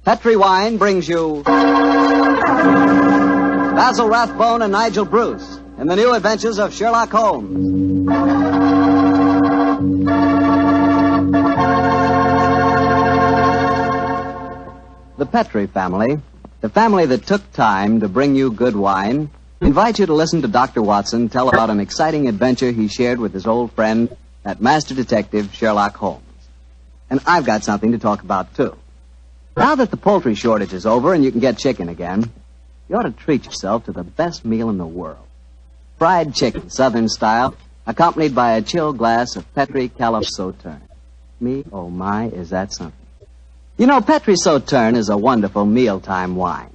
Petri Wine brings you Basil Rathbone and Nigel Bruce in the new Adventures of Sherlock Holmes. The Petri family, the family that took time to bring you good wine, invite you to listen to Dr. Watson tell about an exciting adventure he shared with his old friend, that master detective, Sherlock Holmes. And I've got something to talk about, too. Now that the poultry shortage is over and you can get chicken again, you ought to treat yourself to the best meal in the world. Fried chicken, Southern style, accompanied by a chilled glass of Petri Calif Sauterne. Me, oh my, is that something. You know, Petri Sauterne is a wonderful mealtime wine.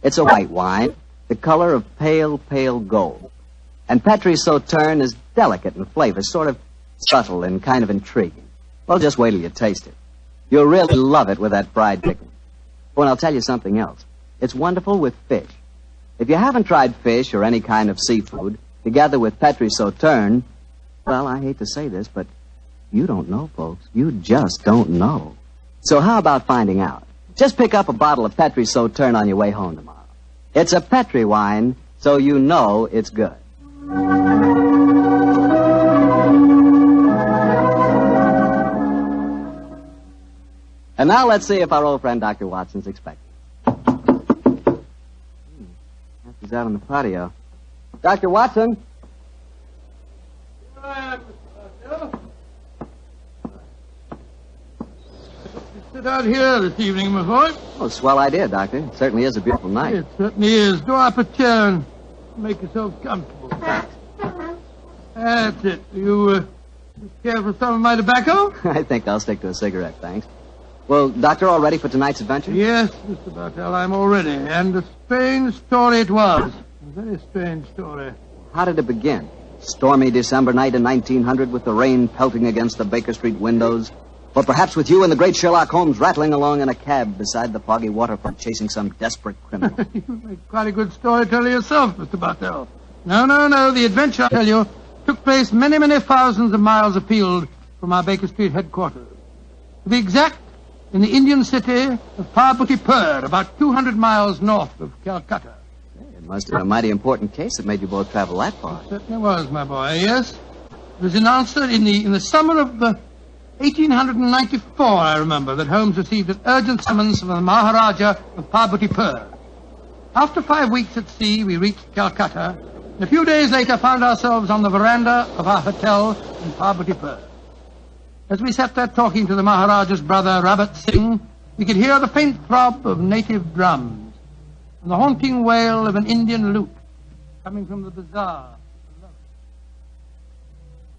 It's a white wine, the color of pale, pale gold. And Petri Sauterne is delicate in flavor, sort of subtle and kind of intriguing. Well, just wait till you taste it. You'll really love it with that fried chicken. Oh, and I'll tell you something else. It's wonderful with fish. If you haven't tried fish or any kind of seafood, together with Petri Sauterne, well, I hate to say this, but you don't know, folks. You just don't know. So how about finding out? Just pick up a bottle of Petri Sauterne on your way home tomorrow. It's a Petri wine, so you know it's good. And now let's see if our old friend Dr. Watson's expecting. He's out on the patio. Dr. Watson? Here I am, Mr. Bartell. Sit out here this evening, my boy. Oh, swell idea, Doctor. It certainly is a beautiful night. It certainly is. Draw up a chair and make yourself comfortable. That's it. You care for some of my tobacco? I think I'll stick to a cigarette, thanks. Well, Doctor, all ready for tonight's adventure? Yes, Mr. Bartell, I'm all ready. And a strange story it was. A very strange story. How did it begin? Stormy December night in 1900 with the rain pelting against the Baker Street windows? Or perhaps with you and the great Sherlock Holmes rattling along in a cab beside the foggy waterfront chasing some desperate criminal? You make quite a good storyteller yourself, Mr. Bartell. No. The adventure, I tell you, took place many, many thousands of miles afield from our Baker Street headquarters. To be exact, in the Indian city of Parbutipur, about 200 miles north of Calcutta. It must have been a mighty important case that made you both travel that far. It certainly was, my boy, yes. It was announced in the summer of 1894, I remember, that Holmes received an urgent summons from the Maharaja of Parbutipur. After 5 weeks at sea, we reached Calcutta, and a few days later found ourselves on the veranda of our hotel in Parbutipur. As we sat there talking to the Maharaja's brother, Rabat Singh, we could hear the faint throb of native drums and the haunting wail of an Indian lute coming from the bazaar.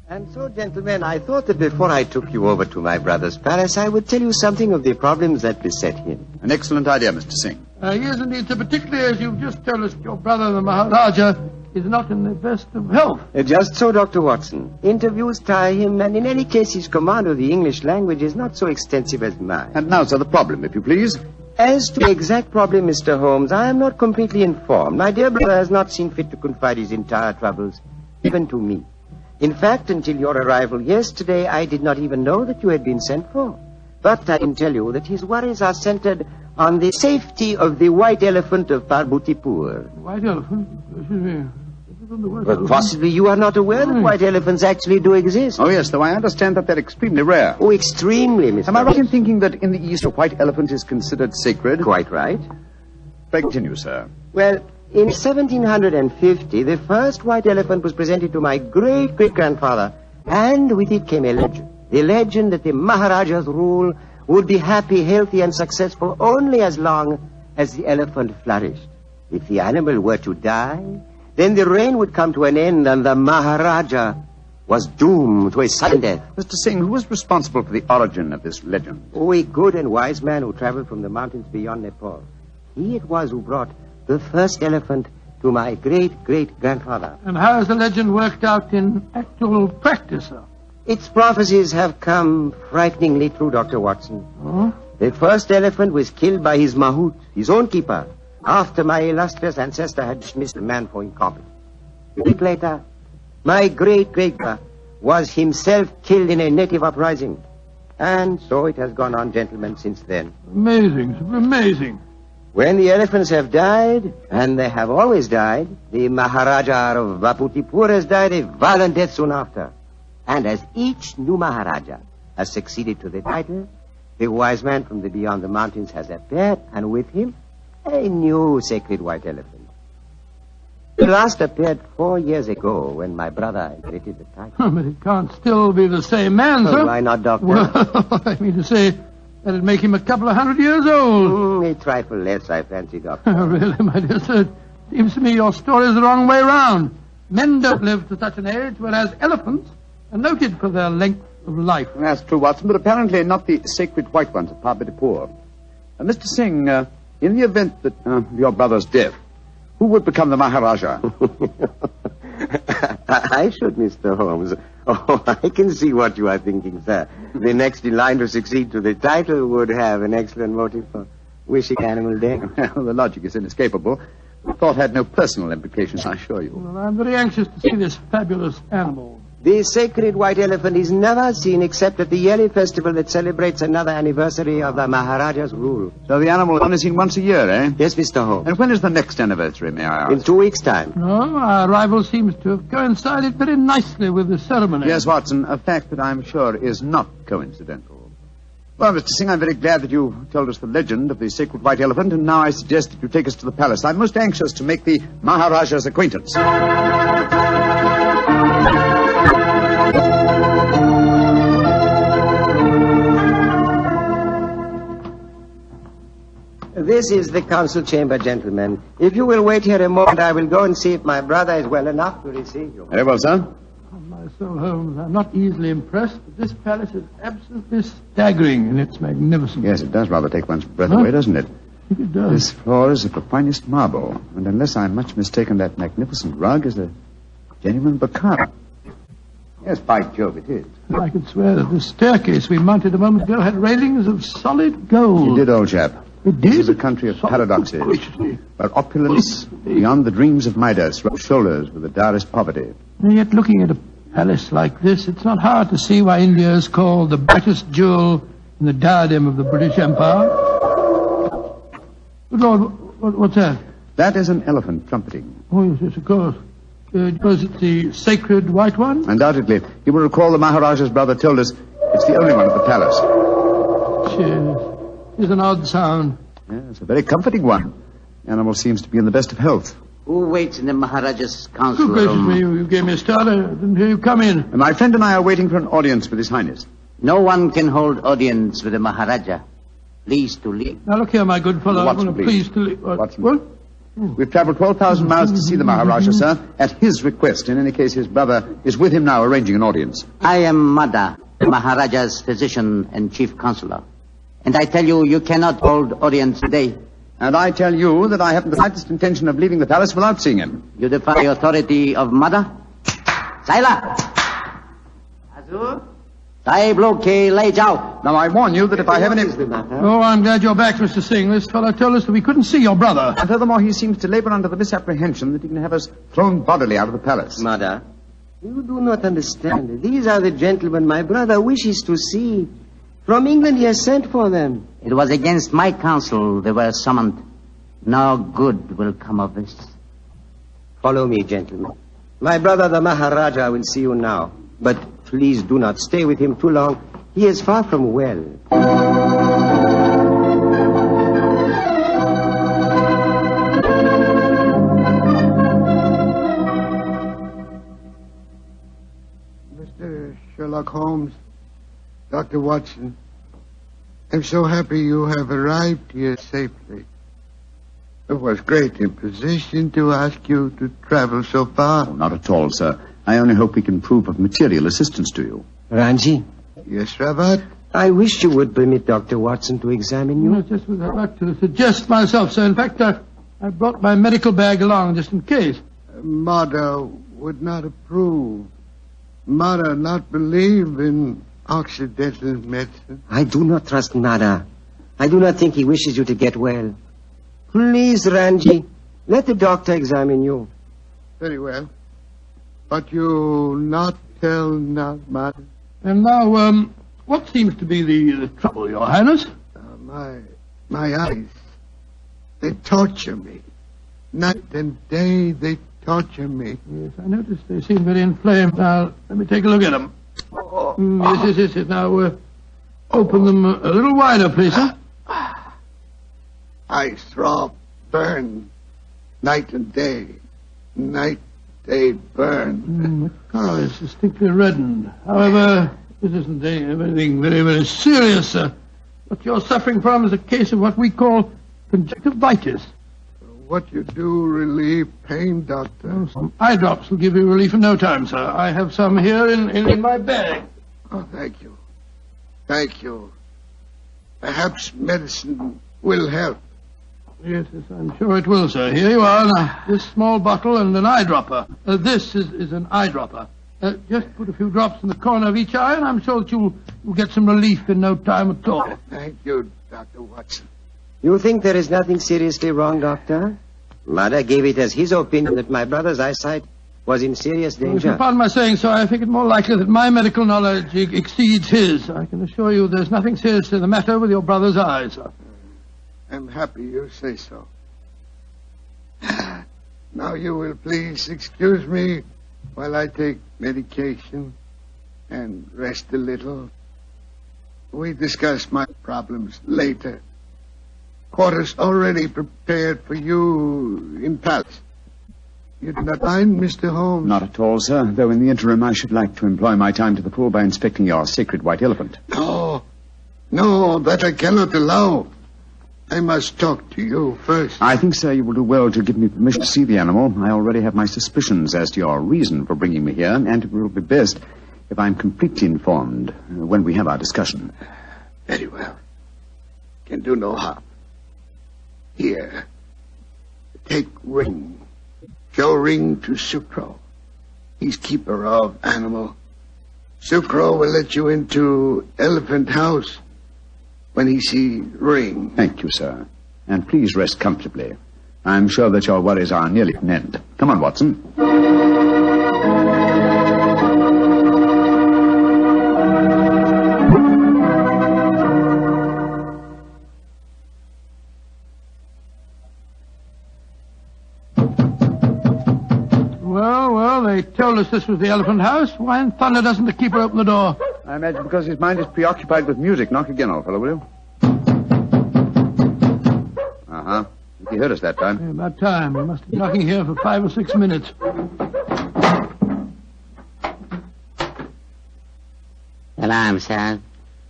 And so, gentlemen, I thought that before I took you over to my brother's palace, I would tell you something of the problems that beset him. An excellent idea, Mr. Singh. Yes, indeed, sir, particularly as you've just told us your brother, the Maharaja, is not in the best of health. Just so, Dr. Watson. Interviews tire him, and in any case, his command of the English language is not so extensive as mine. And now, sir, the problem, if you please. As to the exact problem, Mr. Holmes, I am not completely informed. My dear brother has not seen fit to confide his entire troubles, even to me. In fact, until your arrival yesterday, I did not even know that you had been sent for. But I can tell you that his worries are centered on the safety of the white elephant of Parbutipur. White elephant? Excuse me. But possibly you are not aware that white elephants actually do exist. Oh, yes, though I understand that they're extremely rare. Oh, extremely, Mr. Am I right in thinking that in the East a white elephant is considered sacred? Quite right. Pray continue, sir. Well, in 1750, the first white elephant was presented to my great-great-grandfather, and with it came a legend. The legend that the Maharaja's rule would be happy, healthy, and successful only as long as the elephant flourished. If the animal were to die, then the reign would come to an end, and the Maharaja was doomed to a sudden death. Mr. Singh, who was responsible for the origin of this legend? Oh, a good and wise man who traveled from the mountains beyond Nepal. He it was who brought the first elephant to my great-great-grandfather. And how has the legend worked out in actual practice, sir? Its prophecies have come frighteningly true, Dr. Watson. Oh? The first elephant was killed by his mahout, his own keeper, after my illustrious ancestor had dismissed the man for incompetent. A week later, my great-great-grandfather was himself killed in a native uprising. And so it has gone on, gentlemen, since then. Amazing, amazing. When the elephants have died, and they have always died, the Maharaja of Baputipur has died a violent death soon after. And as each new Maharaja has succeeded to the title, the wise man from the beyond the mountains has appeared, and with him, a new sacred white elephant. He last appeared 4 years ago when my brother inherited the title. But it can't still be the same man, sir. Why not, Doctor? Well, I mean to say, that'd make him a couple of 100 years old. A trifle less, I fancy, Doctor. Oh, really, my dear sir? Seems to me your story is the wrong way round. Men don't live to such an age, whereas elephants are noted for their length of life. That's true, Watson, but apparently not the sacred white ones of Parbitipur. Mr. Singh, in the event that of your brother's death, who would become the Maharaja? I should, Mr. Holmes. Oh, I can see what you are thinking, sir. The next in line to succeed to the title would have an excellent motive for wishing animal death. Well, the logic is inescapable. The thought had no personal implications, I assure you. Well, I'm very anxious to see this fabulous animal. The sacred white elephant is never seen except at the yearly festival that celebrates another anniversary of the Maharaja's rule. So the animal is only seen once a year, eh? Yes, Mr. Holmes. And when is the next anniversary, may I ask? In 2 weeks' time. No, our arrival seems to have coincided very nicely with the ceremony. Yes, Watson, a fact that I'm sure is not coincidental. Well, Mr. Singh, I'm very glad that you told us the legend of the sacred white elephant, and now I suggest that you take us to the palace. I'm most anxious to make the Maharaja's acquaintance. This is the council chamber, gentlemen. If you will wait here a moment, I will go and see if my brother is well enough to receive you. Very well, sir. On my soul, Holmes, I'm not easily impressed, but this palace is absolutely staggering in its magnificence. Yes, it does rather take one's breath away, doesn't it? I think it does. This floor is of the finest marble, and unless I'm much mistaken, that magnificent rug is a genuine Baconian. Yes, by Jove, it is. I can swear that the staircase we mounted a moment ago had railings of solid gold. You did, old chap. It This did? is a country of So paradoxes, graciously. where opulence beyond the dreams of Midas rubs shoulders with the direst poverty. And yet, looking at a palace like this, it's not hard to see why India is called the brightest jewel in the diadem of the British Empire. Good Lord, what's that? That is an elephant trumpeting. Oh, yes, of course. Was it the sacred white one? Undoubtedly. You will recall the Maharaja's brother told us it's the only one at the palace. Cheers. It's an odd sound. Yes, it's a very comforting one. The animal seems to be in the best of health. Who waits in the Maharaja's council Good gracious room? me, you gave me a start. I didn't hear you come in. And my friend and I are waiting for an audience with His Highness. No one can hold audience with the Maharaja. Please to leave. Now, look here, my good fellow. Watson, I'm please. pleased to leave. Watson. What? We've traveled 12,000 miles to see the Maharaja, sir, at his request. In any case, his brother is with him now arranging an audience. I am Mada, the Maharaja's physician and chief counselor. And I tell you, you cannot hold audience today. And I tell you that I haven't the slightest intention of leaving the palace without seeing him. You defy the authority of Mada? Saila! Azur? Sahib log ke lai jao. Now, I warn you that if I have any... Oh, I'm glad you're back, Mr. Singh. This fellow told us that we couldn't see your brother. And furthermore, he seems to labor under the misapprehension that he can have us thrown bodily out of the palace. Mother, you do not understand. These are the gentlemen my brother wishes to see. From England he has sent for them. It was against my counsel they were summoned. No good will come of this. Follow me, gentlemen. My brother, the Maharaja, will see you now. But please do not stay with him too long. He is far from well. Mr. Sherlock Holmes, Dr. Watson, I'm so happy you have arrived here safely. It was great imposition to ask you to travel so far. Oh, not at all, sir. I only hope we can prove of material assistance to you. Ranji, Yes, Rabat? I wish you would permit Dr. Watson to examine you. No, just what I'd like to suggest myself, sir. In fact, I brought my medical bag along just in case. Mother would not approve. Mother not believe in Occidental medicine. I do not trust Nada. I do not think he wishes you to get well. Please, Ranji, let the doctor examine you. Very well. But you not tell not Mother. And now, What seems to be the trouble, Your Highness? My eyes, they torture me. Night and day, they torture me. Yes, I noticed they seem very inflamed. Now, let me take a look at them. Yes. Now, open them a little wider, please, sir. Eyes throb, burn, night and day. Night, day, burn. The color is distinctly reddened. However, this isn't anything very, very serious, sir. What you're suffering from is a case of what we call conjunctivitis. What you do relieve pain, Doctor? Some eye drops will give you relief in no time, sir. I have some here in my bag. Oh, thank you. Thank you. Perhaps medicine will help. Yes, I'm sure it will, sir. Here you are. Now, this small bottle and an eyedropper. This is an eyedropper. Just put a few drops in the corner of each eye, and I'm sure that you'll get some relief in no time at all. Thank you, Dr. Watson. You think there is nothing seriously wrong, Doctor? Mother gave it as his opinion that my brother's eyesight was in serious danger. Pardon my saying so, I think it more likely that my medical knowledge exceeds his. I can assure you there's nothing seriously the matter with your brother's eyes, sir. I'm happy you say so. Now you will please excuse me while I take medication and rest a little. We discuss my problems later. Quarters already prepared for you in palace. You do not mind, Mr. Holmes? Not at all, sir, though in the interim I should like to employ my time to the full by inspecting your sacred white elephant. No, that I cannot allow. I must talk to you first. I think, sir, you will do well to give me permission to see the animal. I already have my suspicions as to your reason for bringing me here, and it will be best if I'm completely informed when we have our discussion. Very well. Can do no harm. Here. Take ring. Show ring to Sucro. He's keeper of animal. Sucro will let you into elephant house when he see ring. Thank you, sir. And please rest comfortably. I'm sure that your worries are nearly at an end. Come on, Watson. Well, they told us this was the elephant house. Why in thunder doesn't the keeper open the door? I imagine because his mind is preoccupied with music. Knock again, old fellow, will you? Uh-huh. He heard us that time. Yeah, about time. He must be knocking here for 5 or 6 minutes. Salam, sir.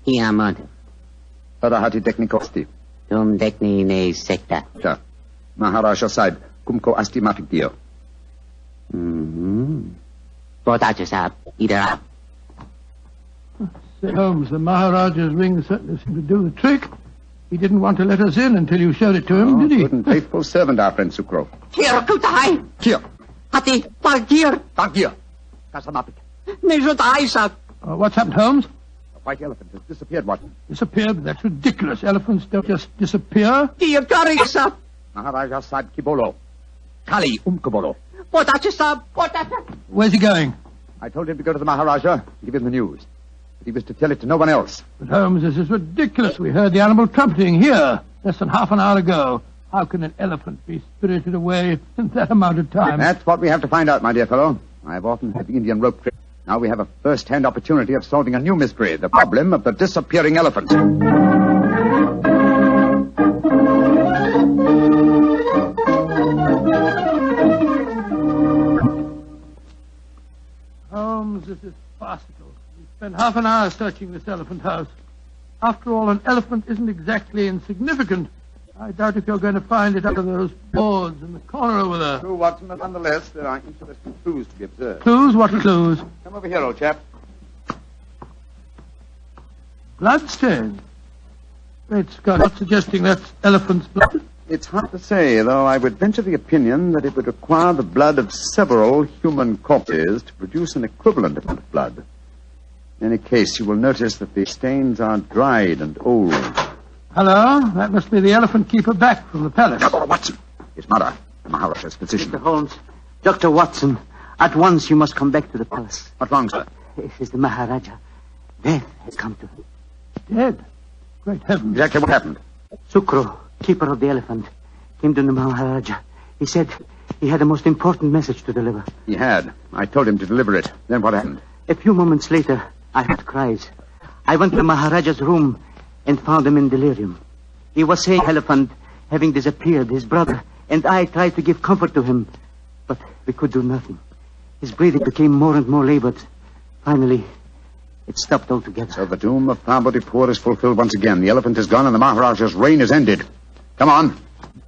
Here, mother. Parahati teknikosti. Tum dekni ne sekta. Sir. Maharaja side. Kumko asti mafikdio. Potato sahab, either up. Say, Holmes, the Maharaja's ring certainly seemed to do the trick. He didn't want to let us in until you showed it to him, did he? Good and faithful servant, our friend Sucro. Here, kutai. Here. Hati, parkir. Here. Kasamapik. Nejutai, sir. What's happened, Holmes? The white elephant has disappeared, Watson. Disappeared? That's ridiculous. Elephants don't just disappear. Here, kari, sir. Maharaja side kibolo. Kali umkobolo. Potato sahab, potato. Where's he going? I told him to go to the Maharaja and give him the news. But he was to tell it to no one else. But, Holmes, this is ridiculous. We heard the animal trumpeting here less than half an hour ago. How can an elephant be spirited away in that amount of time? That's what we have to find out, my dear fellow. I've often had the Indian rope trick. Now we have a first-hand opportunity of solving a new mystery, the problem of the disappearing elephant. Holmes, this is farcical. We spent half an hour searching this elephant house. After all, an elephant isn't exactly insignificant. I doubt if you're going to find it under those boards in the corner over there. True, Watson, but nonetheless, there are interesting clues to be observed. Clues? What clues? Come over here, old chap. Bloodstain. Great Scott, not suggesting that's elephant's blood. It's hard to say, though I would venture the opinion that it would require the blood of several human corpses to produce an equivalent amount of blood. In any case, you will notice that the stains are dried and old. Hello? That must be the elephant keeper back from the palace. Dr. Watson! His mother, the Maharaja's physician. Mr. Holmes, Dr. Watson, at once you must come back to the palace. What's wrong, sir? It is the Maharaja. Death has come to him. Dead? Great heavens. Exactly what happened? Sukro, keeper of the elephant, came to the Maharaja. He said he had a most important message to deliver. He had. I told him to deliver it. Then what happened? A few moments later, I heard cries. I went to the Maharaja's room and found him in delirium. He was saying elephant having disappeared, his brother, and I tried to give comfort to him, but we could do nothing. His breathing became more and more labored. Finally, it stopped altogether. So the doom of Parbotipur is fulfilled once again. The elephant is gone and the Maharaja's reign is ended. Come on.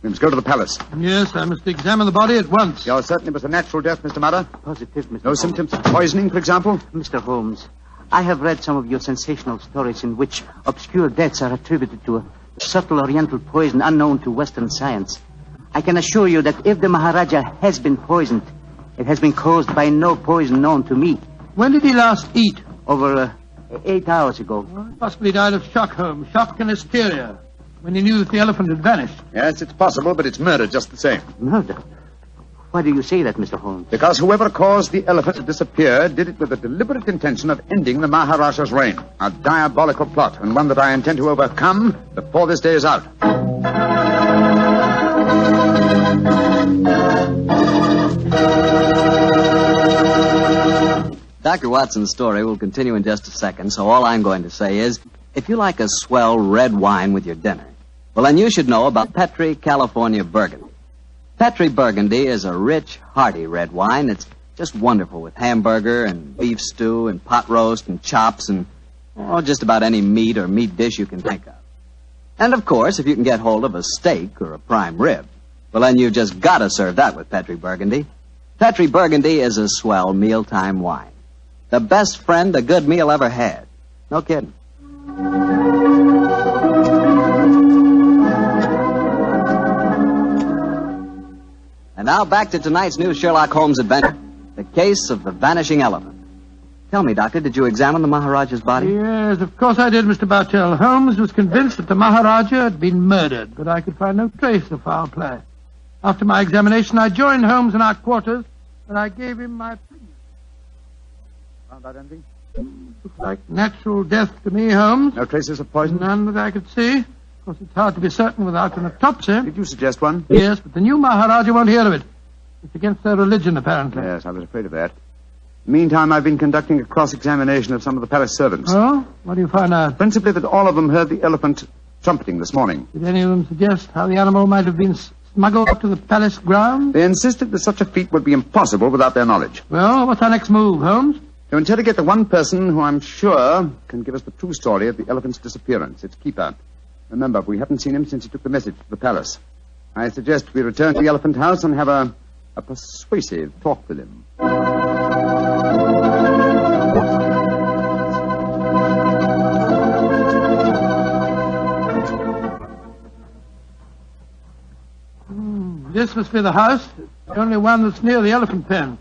We must go to the palace. Yes, I must examine the body at once. You're certain it was a natural death, Mr. Mudder? Positive, Mr. No Holmes. symptoms of poisoning, for example? Mr. Holmes, I have read some of your sensational stories in which obscure deaths are attributed to a subtle oriental poison unknown to Western science. I can assure you that if the Maharaja has been poisoned, it has been caused by no poison known to me. When did he last eat? Over 8 hours ago. Well, possibly died of shock, Holmes. Shock and hysteria. When he knew that the elephant had vanished. Yes, it's possible, but it's murder just the same. Murder? Why do you say that, Mr. Holmes? Because whoever caused the elephant to disappear did it with a deliberate intention of ending the Maharaja's reign. A diabolical plot, and one that I intend to overcome before this day is out. Dr. Watson's story will continue in just a second, so all I'm going to say is, if you like a swell red wine with your dinner, well, then you should know about Petri California Burgundy. Petri Burgundy is a rich, hearty red wine that's just wonderful with hamburger and beef stew and pot roast and chops and just about any meat or meat dish you can think of. And, of course, if you can get hold of a steak or a prime rib, well, then you've just got to serve that with Petri Burgundy. Petri Burgundy is a swell mealtime wine. The best friend a good meal ever had. No kidding. And now back to tonight's new Sherlock Holmes adventure, the case of the vanishing elephant. Tell me, Doctor, did you examine the Maharaja's body? Yes, of course I did, Mr. Bartell. Holmes was convinced that the Maharaja had been murdered, but I could find no trace of foul play. After my examination, I joined Holmes in our quarters, and I gave him my opinion. Found out anything? Looks like natural death to me, Holmes. No traces of poison? None that I could see. Of course, it's hard to be certain without an autopsy. Did you suggest one? Yes, but the new Maharaja won't hear of it. It's against their religion, apparently. Yes, I was afraid of that. Meantime, I've been conducting a cross-examination of some of the palace servants. Oh? What do you find out? Principally that all of them heard the elephant trumpeting this morning. Did any of them suggest how the animal might have been smuggled up to the palace grounds? They insisted that such a feat would be impossible without their knowledge. Well, what's our next move, Holmes? To interrogate the one person who I'm sure can give us the true story of the elephant's disappearance, its keeper. Remember, we haven't seen him since he took the message to the palace. I suggest we return to the elephant house and have a persuasive talk with him. This must be the house. The only one that's near the elephant pen.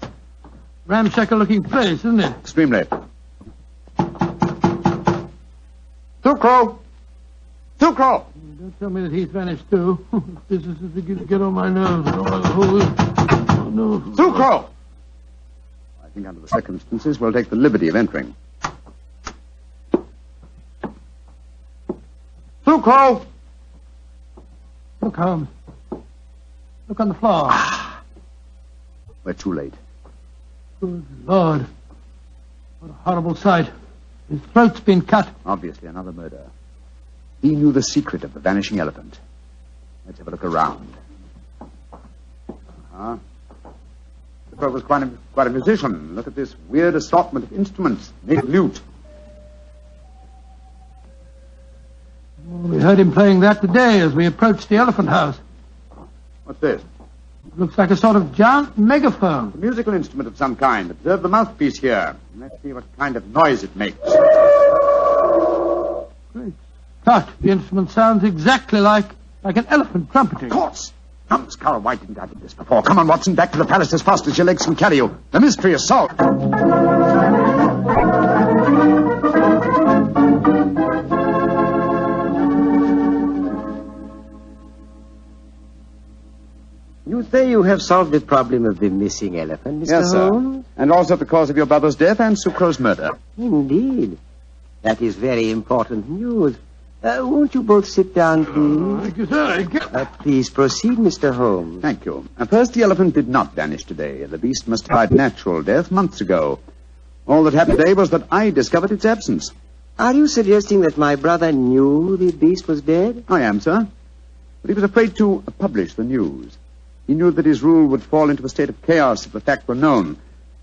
Ramshackle-looking place, isn't it? Extremely. Sukro! Sukro! Don't tell me that he's vanished, too. This is beginning to get on my nerves. Oh, no. Sukro! I think under the circumstances, we'll take the liberty of entering. Sukro! Look, Holmes. Look on the floor. We're too late. Good Lord. What a horrible sight. His throat's been cut. Obviously another murder. He knew the secret of the vanishing elephant. Let's have a look around. The fellow was quite a musician. Look at this weird assortment of instruments. Native lute. We heard him playing that today as we approached the elephant house. What's this? It looks like a sort of giant megaphone. A musical instrument of some kind. Observe the mouthpiece here. Let's see what kind of noise it makes. Great Scott, the instrument sounds exactly like an elephant trumpeting. Of course. Come, Scarrow, why didn't I do this before? Come on, Watson, back to the palace as fast as your legs can carry you. The mystery is solved. You say you have solved the problem of the missing elephant, Mr. Yes, Holmes? sir. And also the cause of your brother's death and Sukro's murder. Indeed. That is very important news. Won't you both sit down, please? Thank you, sir. Please proceed, Mr. Holmes. Thank you. First, the elephant did not vanish today. The beast must have died natural death months ago. All that happened today was that I discovered its absence. Are you suggesting that my brother knew the beast was dead? I am, sir. But he was afraid to publish the news. He knew that his rule would fall into a state of chaos if the fact were known.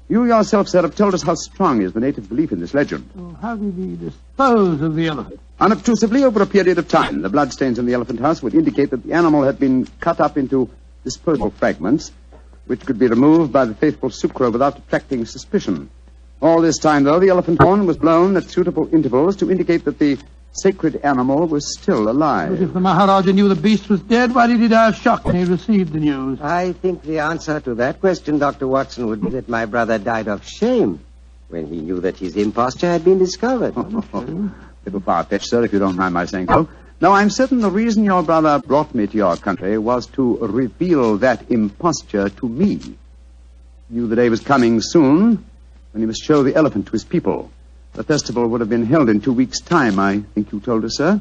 You yourself, sir, have told us how strong is the native belief in this legend. So how did he dispose of the elephant? Unobtrusively over a period of time. The bloodstains in the elephant house would indicate that the animal had been cut up into disposable fragments, which could be removed by the faithful Sucro without attracting suspicion. All this time, though, the elephant horn was blown at suitable intervals to indicate that the sacred animal was still alive. But if the Maharaja knew the beast was dead, why did he die of shock when he received the news? I think the answer to that question, Dr. Watson, would be that my brother died of shame when he knew that his imposture had been discovered. Little far-fetched, sir, if you don't mind my saying so. Now, I'm certain the reason your brother brought me to your country was to reveal that imposture to me. He knew the day was coming soon when he must show the elephant to his people. The festival would have been held in 2 weeks' time, I think you told us, sir.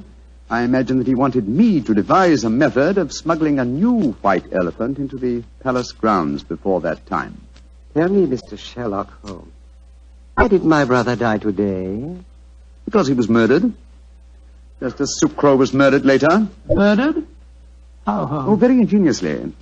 I imagine that he wanted me to devise a method of smuggling a new white elephant into the palace grounds before that time. Tell me, Mr. Sherlock Holmes, why did my brother die today? Because he was murdered. Just as Sucro was murdered later. Murdered? How, Holmes? Oh, very ingeniously.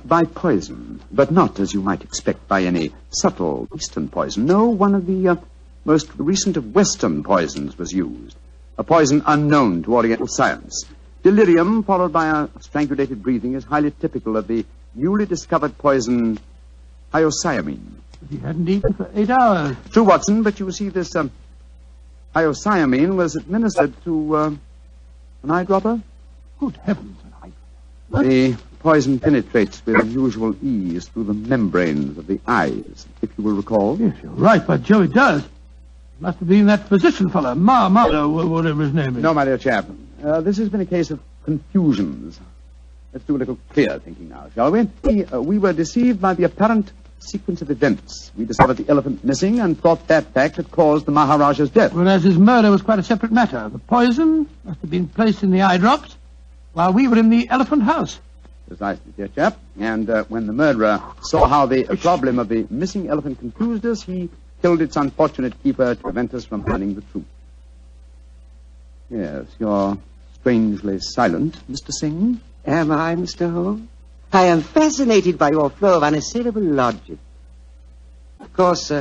By poison, but not, as you might expect, by any subtle Eastern poison. No, one of the most recent of Western poisons was used. A poison unknown to Oriental science. Delirium, followed by a strangulated breathing, is highly typical of the newly discovered poison hyoscyamine. But he hadn't eaten for 8 hours. True, Watson, but you see, this hyoscyamine was administered to an eyedropper. Good heavens. The poison penetrates with unusual ease through the membranes of the eyes, if you will recall. Yes, you're right, by Joe, it does. It must have been that physician fellow, whatever his name is. No, my dear chap. This has been a case of confusions. Let's do a little clear thinking now, shall we? We were deceived by the apparent sequence of events. We discovered the elephant missing and thought that fact had caused the Maharaja's death. Whereas his murder was quite a separate matter. The poison must have been placed in the eye drops while we were in the elephant house. Precisely, dear chap. And when the murderer saw how the problem of the missing elephant confused us, he killed its unfortunate keeper to prevent us from learning the truth. Yes, you're strangely silent, Mr. Singh. Am I, Mr. Holmes? I am fascinated by your flow of unassailable logic. Of course,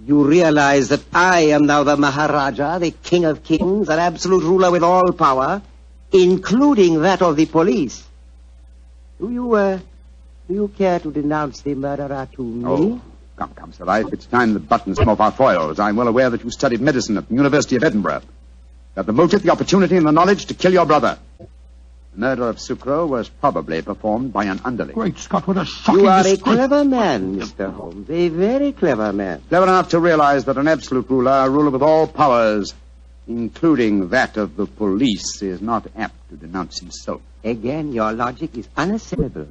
you realize that I am now the Maharaja, the King of Kings, an absolute ruler with all power, including that of the police. Do you care to denounce the murderer to me? Oh, come, Sir Ife. It's time the buttons come off our foils. I'm well aware that you studied medicine at the University of Edinburgh. You have the motive, the opportunity, and the knowledge to kill your brother. The murder of Sucro was probably performed by an underling. Great Scott, what a shocking You are a disgrace. clever man, Mr. Holmes. A very clever man. Clever enough to realize that an absolute ruler, a ruler with all powers, including that of the police, is not apt to denounce himself. Again, your logic is unassailable.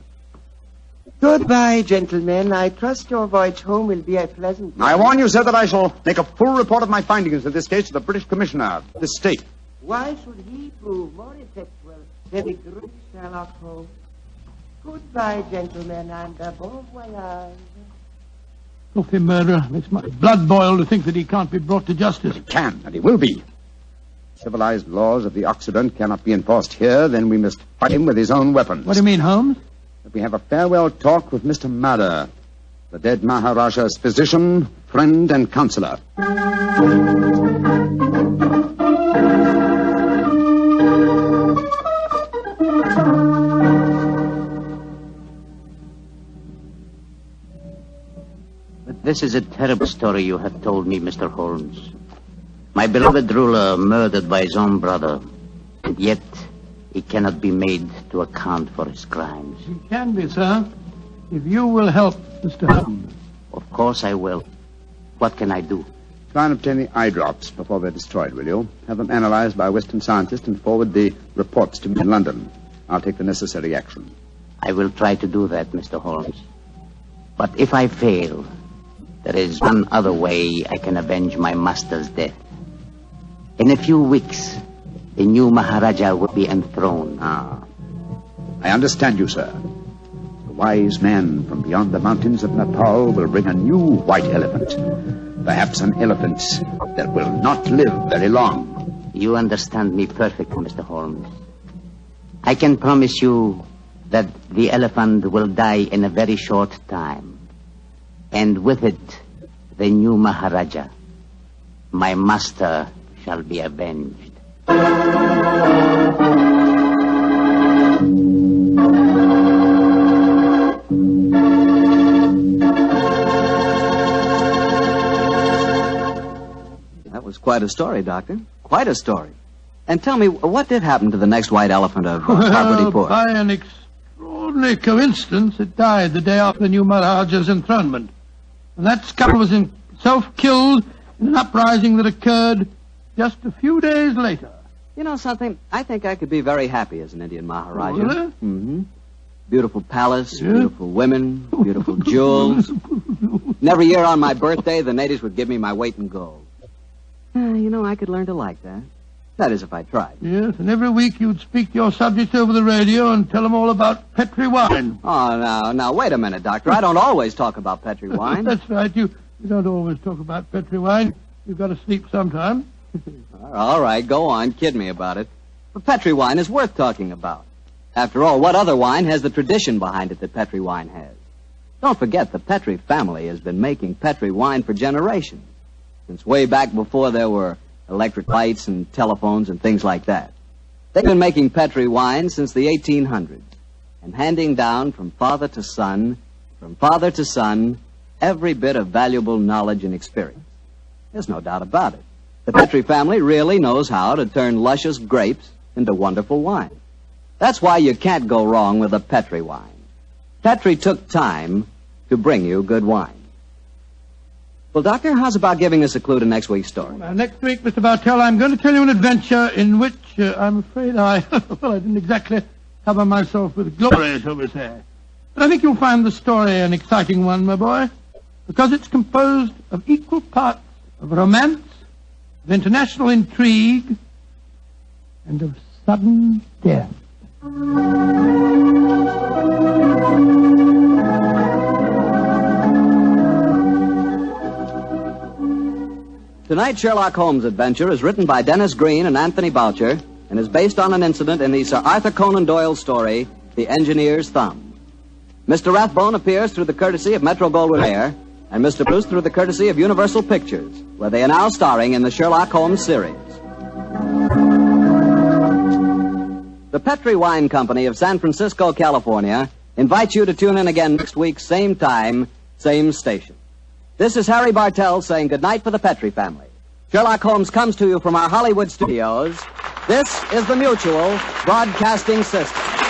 Goodbye, gentlemen. I trust your voyage home will be a pleasant one. I warn you, sir, that I shall make a full report of my findings in this case to the British Commissioner of this state. Why should he prove more effectual than the great Sherlock Holmes? Goodbye, gentlemen, and bon voyage. Filthy murderer. Makes my blood boil to think that he can't be brought to justice. He can, and he will be. Civilized laws of the Occident cannot be enforced here, then we must fight him with his own weapons. What do you mean, Holmes? That we have a farewell talk with Mr. Madder, the dead Maharaja's physician, friend, and counselor. But this is a terrible story you have told me, Mr. Holmes. My beloved ruler murdered by his own brother, and yet he cannot be made to account for his crimes. He can be, sir, if you will help Mr. Holmes. Of course I will. What can I do? Try and obtain the eye drops before they're destroyed, will you? Have them analyzed by a Western scientist and forward the reports to me in London. I'll take the necessary action. I will try to do that, Mr. Holmes. But if I fail, there is one other way I can avenge my master's death. In a few weeks, the new Maharaja will be enthroned. Ah, I understand you, sir. The wise man from beyond the mountains of Nepal will bring a new white elephant. Perhaps an elephant that will not live very long. You understand me perfectly, Mr. Holmes. I can promise you that the elephant will die in a very short time. And with it, the new Maharaja. My master shall be avenged. That was quite a story, Doctor. Quite a story. And tell me, what did happen to the next white elephant of Parvati-pur? By an extraordinary coincidence, it died the day after the new Maharaja's enthronement. And that skull was himself killed in an uprising that occurred just a few days later. You know something? I think I could be very happy as an Indian Maharaja. Oh, really? Mm-hmm. Beautiful palace, Yeah. beautiful women, beautiful jewels. And every year on my birthday, the natives would give me my weight in gold. You know, I could learn to like that. That is, if I tried. Yes, and every week you'd speak to your subjects over the radio and tell them all about Petri wine. Oh, now, wait a minute, Doctor. I don't always talk about Petri wine. That's right. You don't always talk about Petri wine. You've got to sleep sometime. All right, go on. Kid me about it. But Petri wine is worth talking about. After all, what other wine has the tradition behind it that Petri wine has? Don't forget, the Petri family has been making Petri wine for generations. Since way back before there were electric lights and telephones and things like that. They've been making Petri wine since the 1800s and handing down from father to son, every bit of valuable knowledge and experience. There's no doubt about it. The Petri family really knows how to turn luscious grapes into wonderful wine. That's why you can't go wrong with a Petri wine. Petri took time to bring you good wine. Well, Doctor, how's about giving us a clue to next week's story? Now, next week, Mr. Bartell, I'm going to tell you an adventure in which I'm afraid I didn't exactly cover myself with glory, shall we say. But I think you'll find the story an exciting one, my boy, because it's composed of equal parts of romance, of international intrigue, and of sudden death. Tonight's Sherlock Holmes adventure is written by Dennis Green and Anthony Boucher and is based on an incident in the Sir Arthur Conan Doyle story, The Engineer's Thumb. Mr. Rathbone appears through the courtesy of Metro-Goldwyn-Mayer and Mr. Bruce through the courtesy of Universal Pictures, where they are now starring in the Sherlock Holmes series. The Petri Wine Company of San Francisco, California, invites you to tune in again next week, same time, same station. This is Harry Bartell saying goodnight for the Petri family. Sherlock Holmes comes to you from our Hollywood studios. This is the Mutual Broadcasting System.